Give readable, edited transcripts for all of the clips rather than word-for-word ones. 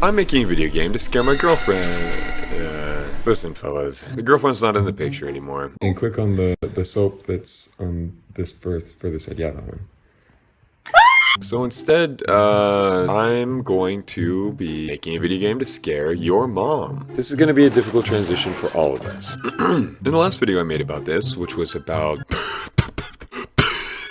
I'm making a video game to scare my girlfriend. Listen, fellas, the girlfriend's not in the picture anymore. And click on the soap that's on this further side. Yeah, that one. So instead, I'm going to be making a video game to scare your mom. This is going to be a difficult transition for all of us. In the last video I made about this, which was about...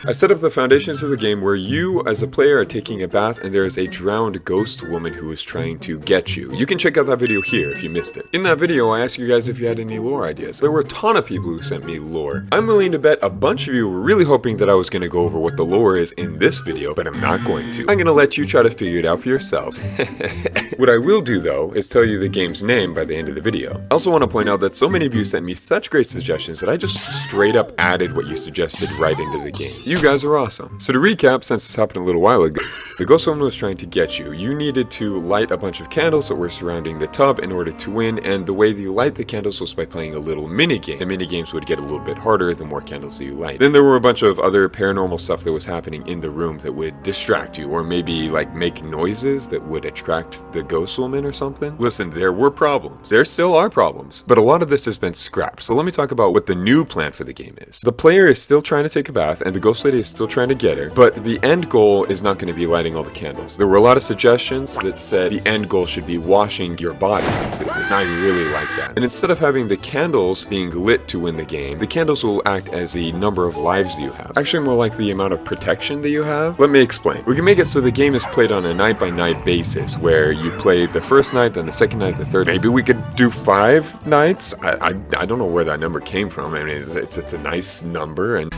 I set up the foundations of the game where you, as a player, are taking a bath and there is a drowned ghost woman who is trying to get you. You can check out that video here if you missed it. In that video, I asked you guys if you had any lore ideas. There were a ton of people who sent me lore. I'm willing to bet a bunch of you were really hoping that I was going to go over what the lore is in this video, but I'm not going to. I'm going to let you try to figure it out for yourselves. What I will do, though, is tell you the game's name by the end of the video. I also want to point out that so many of you sent me such great suggestions that I just straight up added what you suggested right into the game. You guys are awesome. So to recap, since this happened a little while ago, the ghost woman was trying to get you. You needed to light a bunch of candles that were surrounding the tub in order to win, and the way that you light the candles was by playing a little minigame. The minigames would get a little bit harder the more candles that you light. Then there were a bunch of other paranormal stuff that was happening in the room that would distract you, or maybe like make noises that would attract the ghost woman or something. Listen, there were problems. There still are problems, but a lot of this has been scrapped. So let me talk about what the new plan for the game is. The player is still trying to take a bath, and the ghost lady is still trying to get her, but the end goal is not going to be lighting all the candles. There were a lot of suggestions that said the end goal should be washing your body completely, and I really like that. And instead of having the candles being lit to win the game, the candles will act as the number of lives you have. Actually, more like the amount of protection that you have. Let me explain. We can make it so the game is played on a night-by-night basis, where you play the first night, then the second night, the third. Maybe we could do 5 nights? I don't know where that number came from. I mean, it's a nice number, and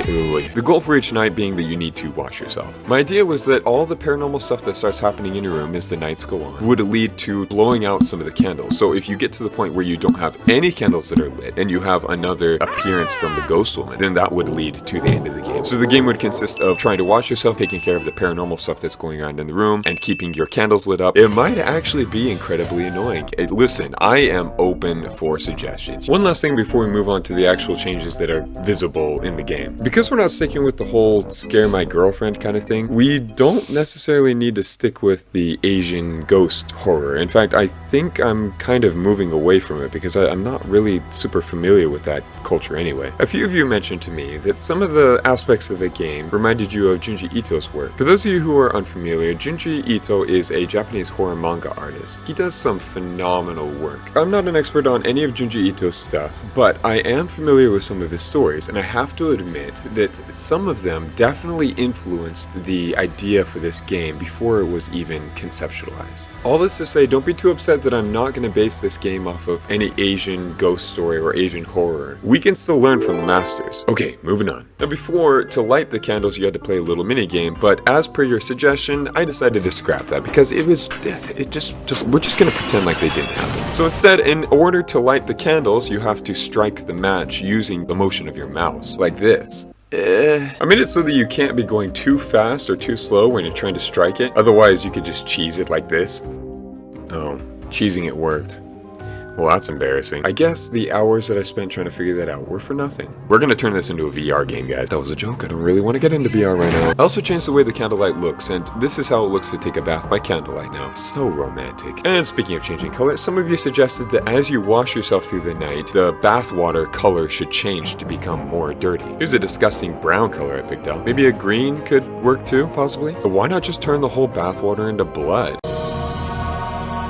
the goal for each night being that you need to wash yourself. My idea was that all the paranormal stuff that starts happening in your room as the nights go on would lead to blowing out some of the candles. So if you get to the point where you don't have any candles that are lit, and you have another appearance from the ghost woman, then that would lead to the end of the game. So the game would consist of trying to wash yourself, taking care of the paranormal stuff that's going on in the room, and keeping your candles lit up. It might actually be incredibly annoying. Listen, I am open for suggestions. One last thing before we move on to the actual changes that are visible in the game. Because we're not sticking with the whole scare my girlfriend kind of thing, we don't necessarily need to stick with the Asian ghost horror. In fact, I think I'm kind of moving away from it because I'm not really super familiar with that culture anyway. A few of you mentioned to me that some of the aspects of the game reminded you of Junji Ito's work. For those of you who are unfamiliar, Junji Ito is a Japanese horror manga artist. He does some phenomenal work. I'm not an expert on any of Junji Ito's stuff, but I am familiar with some of his stories, and I have to admit that some of them definitely influenced the idea for this game before it was even conceptualized. All this to say, don't be too upset that I'm not going to base this game off of any Asian ghost story or Asian horror. We can still learn from the masters. Okay, moving on. Now before, to light the candles you had to play a little mini game, but as per your suggestion, I decided to scrap that because we're just going to pretend like they didn't happen. So instead, in order to light the candles, you have to strike the match using the motion of your mouse, like this. I made it so that you can't be going too fast or too slow when you're trying to strike it. Otherwise, you could just cheese it like this. Oh, cheesing it worked. Well, that's embarrassing. I guess the hours that I spent trying to figure that out were for nothing. We're gonna turn this into a VR game, guys. That was a joke. I don't really want to get into VR right now. I also changed the way the candlelight looks, and this is how it looks to take a bath by candlelight now. So romantic. And speaking of changing color, some of you suggested that as you wash yourself through the night, the bath water color should change to become more dirty. Here's a disgusting brown color I picked out. Maybe a green could work too, possibly? But why not just turn the whole bath water into blood?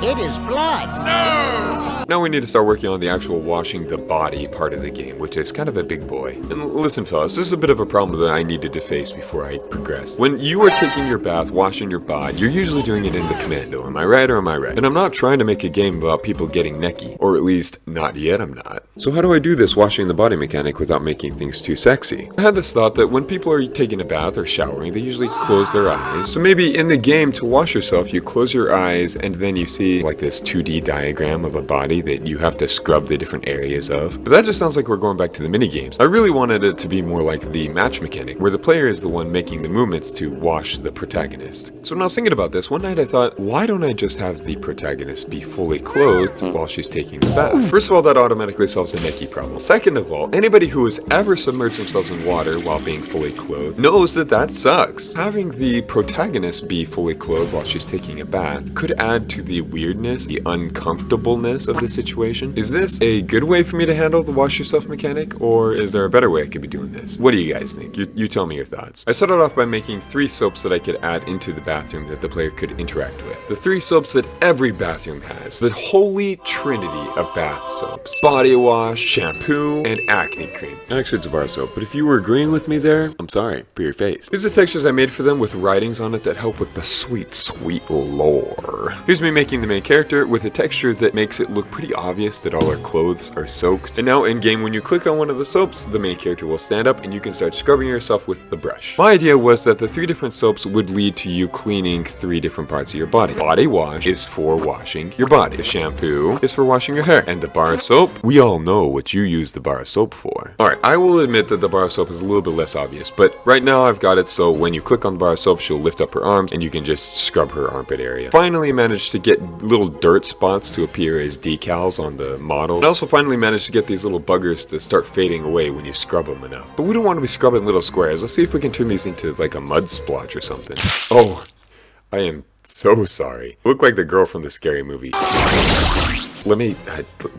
It is blood. No! Now we need to start working on the actual washing the body part of the game, which is kind of a big boy. And listen fellas, this is a bit of a problem that I needed to face before I progressed. When you are taking your bath, washing your bod, you're usually doing it in the commando, am I right or am I right? And I'm not trying to make a game about people getting necky, or at least not yet I'm not. So how do I do this washing the body mechanic without making things too sexy? I had this thought that when people are taking a bath or showering, they usually close their eyes. So maybe in the game to wash yourself, you close your eyes and then you see be like this 2D diagram of a body that you have to scrub the different areas of. But that just sounds like we're going back to the mini games. I really wanted it to be more like the match mechanic, where the player is the one making the movements to wash the protagonist. So when I was thinking about this, one night I thought, why don't I just have the protagonist be fully clothed while she's taking the bath? First of all, that automatically solves the necky problem. Second of all, anybody who has ever submerged themselves in water while being fully clothed knows that that sucks. Having the protagonist be fully clothed while she's taking a bath could add to the weirdness, the uncomfortableness of the situation. Is this a good way for me to handle the wash yourself mechanic, or is there a better way I could be doing this? What do you guys think? You tell me your thoughts. I started off by making 3 soaps that I could add into the bathroom that the player could interact with. The 3 soaps that every bathroom has. The holy trinity of bath soaps. Body wash, shampoo, and acne cream. Actually, it's a bar soap, but if you were agreeing with me there, I'm sorry for your face. Here's the textures I made for them with writings on it that help with the sweet, sweet lore. Here's me making the main character with a texture that makes it look pretty obvious that all her clothes are soaked. And now in game, when you click on one of the soaps, the main character will stand up and you can start scrubbing yourself with the brush. My idea was that the 3 different soaps would lead to you cleaning 3 different parts of your body. Body wash is for washing your body. The shampoo is for washing your hair. And the bar soap, we all know what you use the bar soap for. Alright, I will admit that the bar soap is a little bit less obvious, but right now I've got it so when you click on the bar soap, she'll lift up her arms and you can just scrub her armpit area. Finally managed to get little dirt spots to appear as decals on the model. I also finally managed to get these little buggers to start fading away when you scrub them enough. But we don't want to be scrubbing little squares. Let's see if we can turn these into like a mud splotch or something. Oh, I am so sorry. Look like the girl from the Scary Movie. Let me,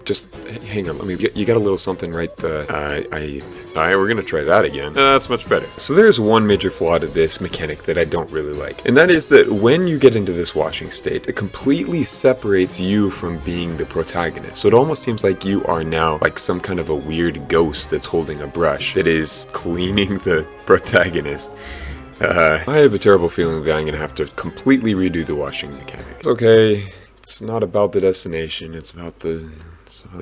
just, hang on, you got a little something right, alright, we're gonna try that again. That's much better. So there's one major flaw to this mechanic that I don't really like, and that is that when you get into this washing state, it completely separates you from being the protagonist. So it almost seems like you are now like some kind of a weird ghost that's holding a brush that is cleaning the protagonist. I have a terrible feeling that I'm gonna have to completely redo the washing mechanic. It's okay. It's not about the destination, it's about the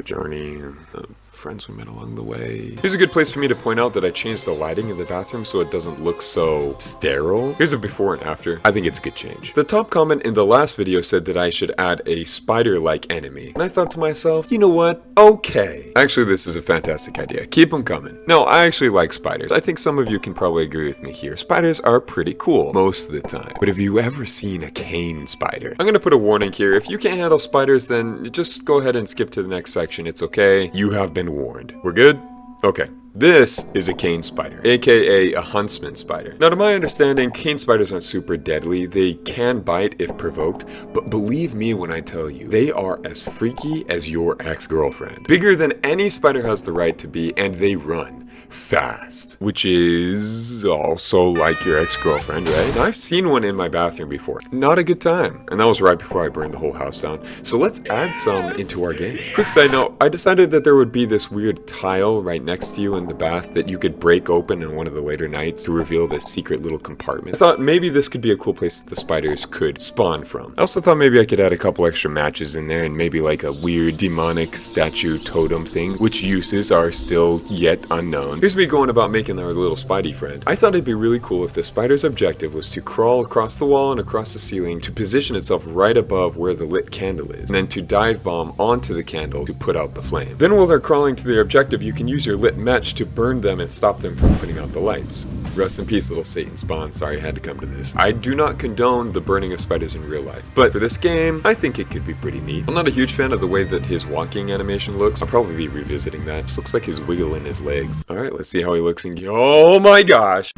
journey and the friends we met along the way. Here's a good place for me to point out that I changed the lighting in the bathroom so it doesn't look so sterile. Here's a before and after. I think it's a good change. The top comment in the last video said that I should add a spider-like enemy. And I thought to myself, you know what? Okay. Actually, this is a fantastic idea. Keep them coming. No, I actually like spiders. I think some of you can probably agree with me here. Spiders are pretty cool most of the time. But have you ever seen a cane spider? I'm gonna put a warning here. If you can't handle spiders, then just go ahead and skip to the next section. It's okay. You have been warned. We're good? Okay. This is a cane spider, aka a huntsman spider. Now to my understanding, cane spiders aren't super deadly. They can bite if provoked, but believe me when I tell you, they are as freaky as your ex-girlfriend. Bigger than any spider has the right to be, and they run fast, which is also like your ex-girlfriend, right? Now, I've seen one in my bathroom before. Not a good time. And that was right before I burned the whole house down. So let's add some into our game. Quick side note, I decided that there would be this weird tile right next to you in the bath that you could break open in one of the later nights to reveal this secret little compartment. I thought maybe this could be a cool place that the spiders could spawn from. I also thought maybe I could add a couple extra matches in there and maybe like a weird demonic statue totem thing, which uses are still yet unknown. Here's me going about making our little spidey friend. I thought it'd be really cool if the spider's objective was to crawl across the wall and across the ceiling to position itself right above where the lit candle is, and then to dive bomb onto the candle to put out the flame. Then while they're crawling to their objective, you can use your lit match to burn them and stop them from putting out the lights. Rest in peace, little Satan spawn. Sorry I had to come to this. I do not condone the burning of spiders in real life, but for this game, I think it could be pretty neat. I'm not a huge fan of the way that his walking animation looks. I'll probably be revisiting that. This looks like he's wiggling his legs. Alright, let's see how he looks in. Oh my gosh!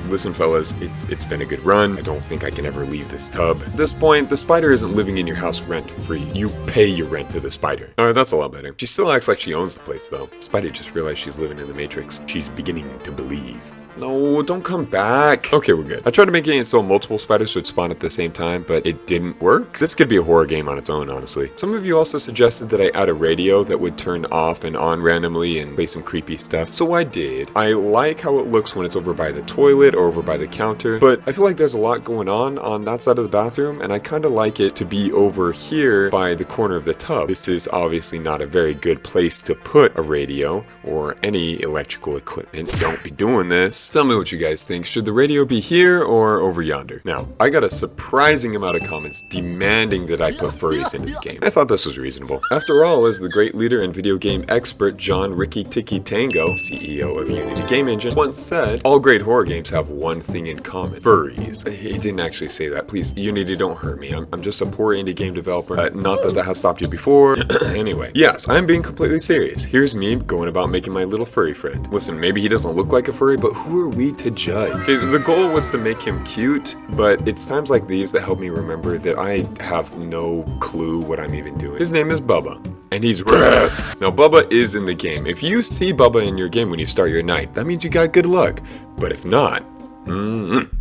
Listen fellas, it's been a good run. I don't think I can ever leave this tub. At this point, the spider isn't living in your house rent-free. You pay your rent to the spider. Alright, that's a lot better. She still acts like she owns the place though. Spider just realized she's living in the Matrix. She's beginning to believe. No, don't come back. Okay, we're good. I tried to make it so multiple spiders would spawn at the same time, but it didn't work. This could be a horror game on its own, honestly. Some of you also suggested that I add a radio that would turn off and on randomly and play some creepy stuff, so I did. I like how it looks when it's over by the toilet or over by the counter, but I feel like there's a lot going on that side of the bathroom, and I kind of like it to be over here by the corner of the tub. This is obviously not a very good place to put a radio or any electrical equipment. Don't be doing this. this. Tell me what you guys think. Should the radio be here or over yonder? Now, I got a surprising amount of comments demanding that I put furries into the game. I thought this was reasonable. After all, as the great leader and video game expert John Ricky Tiki Tango, CEO of Unity Game Engine, once said, all great horror games have one thing in common: furries. He didn't actually say that. Please, Unity, don't hurt me. I'm just a poor indie game developer. Not that has stopped you before. Anyway, yes, I'm being completely serious. Here's me going about making my little furry friend. Listen, maybe he doesn't look like a furry, but who are we to judge? Okay, the goal was to make him cute, but it's times like these that help me remember that I have no clue what I'm even doing. His name is Bubba, and he's ripped. Now, Bubba is in the game. If you see Bubba in your game when you start your night, that means you got good luck. But if not,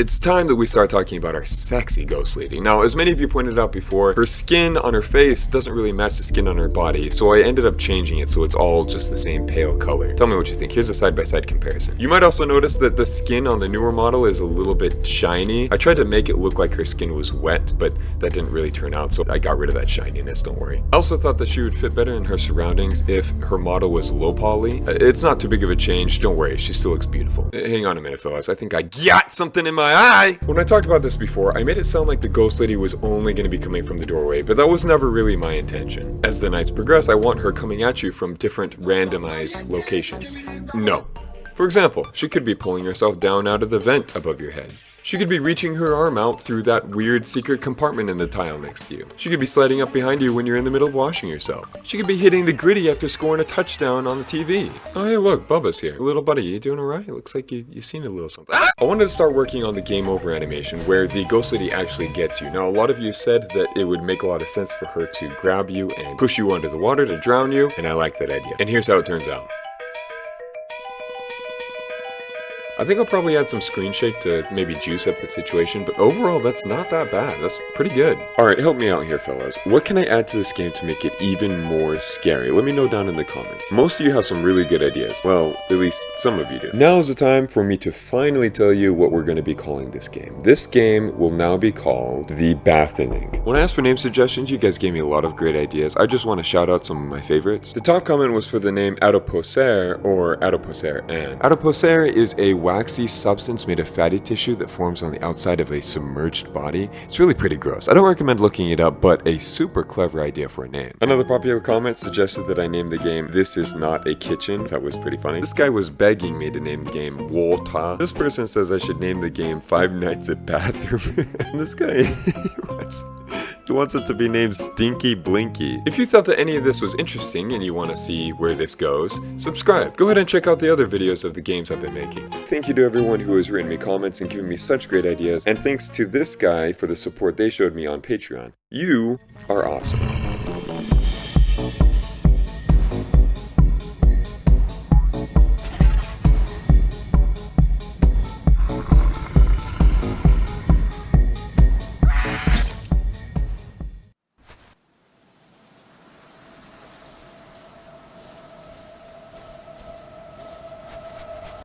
it's time that we start talking about our sexy ghost lady. Now, as many of you pointed out before, her skin on her face doesn't really match the skin on her body, so I ended up changing it so it's all just the same pale color. Tell me what you think. Here's a side-by-side comparison. You might also notice that the skin on the newer model is a little bit shiny. I tried to make it look like her skin was wet, but that didn't really turn out, so I got rid of that shininess, don't worry. I also thought that she would fit better in her surroundings if her model was low poly. It's not too big of a change, don't worry, she still looks beautiful. Hang on a minute, fellas, I think I got something in my eye! When I talked about this before, I made it sound like the ghost lady was only going to be coming from the doorway, but that was never really my intention. As the nights progress, I want her coming at you from different randomized locations. No. For example, she could be pulling herself down out of the vent above your head. She could be reaching her arm out through that weird secret compartment in the tile next to you. She could be sliding up behind you when you're in the middle of washing yourself. She could be hitting the gritty after scoring a touchdown on the TV. Oh hey look, Bubba's here. Little buddy, you doing alright? Looks like you've seen a little something. I wanted to start working on the game over animation where the ghost lady actually gets you. Now a lot of you said that it would make a lot of sense for her to grab you and push you under the water to drown you, and I like that idea. And here's how it turns out. I think I'll probably add some screen shake to maybe juice up the situation, but overall that's not that bad. That's pretty good. Alright, help me out here, fellas. What can I add to this game to make it even more scary? Let me know down in the comments. Most of you have some really good ideas. Well, at least some of you do. Now is the time for me to finally tell you what we're going to be calling this game. This game will now be called The Bathening. When I asked for name suggestions, you guys gave me a lot of great ideas. I just want to shout out some of my favorites. The top comment was for the name Adipocere or Adipocere Ann. Adipocere is a waxy substance made of fatty tissue that forms on the outside of a submerged body. It's really pretty gross. I don't recommend looking it up, but a super clever idea for a name. Another popular comment suggested that I name the game This Is Not a Kitchen. That was pretty funny. This guy was begging me to name the game Water. This person says I should name the game Five Nights at Bathroom. This guy, he wants it to be named Stinky Blinky. If you thought that any of this was interesting and you want to see where this goes, subscribe. Go ahead and check out the other videos of the games I've been making. Thank you to everyone who has written me comments and given me such great ideas, and thanks to this guy for the support they showed me on Patreon. You are awesome.